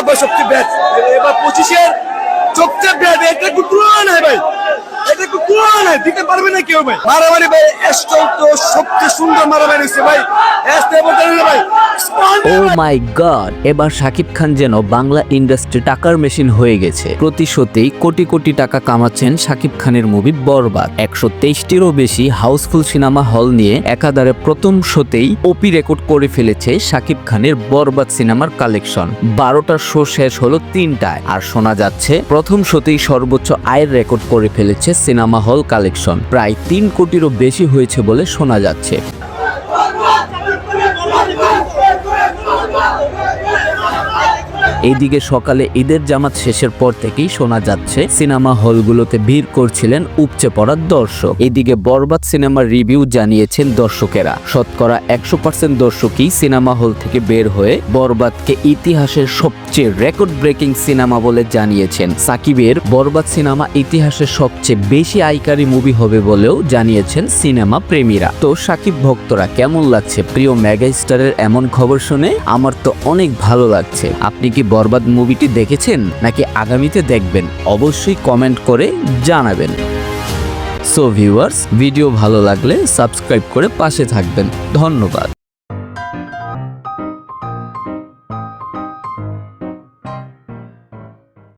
এবার সবচেয়ে ব্যাড, এবার 25-এর সবচেয়ে ব্যাড। এটা একটু তুলনা নাই ভাই, এটা একটু তুলনা নাই, দিতে পারবে না কেউ ভাই। মারামারি ভাই এস্টল তো সবচেয়ে সুন্দর মারামারি হচ্ছে ভাই, ভাই। ও মাই গড, এবার শাকিব খান যেন বাংলা ইন্ডাস্ট্রি টাকার মেশিন হয়ে গেছে। প্রতি শোতেই কোটি কোটি টাকা কামাচ্ছেন শাকিব খানের মুভি বরবাদ। 123টিরও বেশি হাউসফুল সিনেমা হল নিয়ে একাধারে প্রথম শোতেই ওপি রেকর্ড করে ফেলেছে শাকিব খানের বরবাদ সিনেমার কালেকশন। 12টার শো শেষ হলো 3টায়, আর শোনা যাচ্ছে প্রথম শোতেই সর্বোচ্চ আয়ের রেকর্ড করে ফেলেছে সিনেমা হল কালেকশন। প্রায় 3 কোটিরও বেশি হয়েছে বলে শোনা যাচ্ছে। এইদিকে সকালে ঈদের জামাত শেষের পর থেকেই শোনা যাচ্ছে সিনেমা হলগুলোতে ভিড় করছিলেন উপচে পড়া দর্শক। এদিকে বরবাদ সিনেমার রিভিউ জানিয়েছেন দর্শকেরা। শতকরা 100% দর্শকই সিনেমা হল থেকে বের হয়ে বরবাদকে ইতিহাসের সবচেয়ে রেকর্ড ব্রেকিং সিনেমা বলে জানিয়েছেন। সাকিবের বরবাদ সিনেমা ইতিহাসের সবচেয়ে বেশি আয়কারী মুভি হবে বলেও জানিয়েছেন সিনেমা প্রেমীরা। তো সাকিব ভক্তরা কেমন লাগছে প্রিয় মেগা স্টারের এমন খবর শুনে? আমার তো অনেক ভালো লাগছে। আপনি কি বরবাদ মুভিটি দেখেছেন নাকি আগামীতে দেখবেন? অবশ্যই কমেন্ট করে জানাবেন। সো ভিউয়ার্স, ভিডিও ভালো লাগলে সাবস্ক্রাইব করে পাশে থাকবেন। ধন্যবাদ।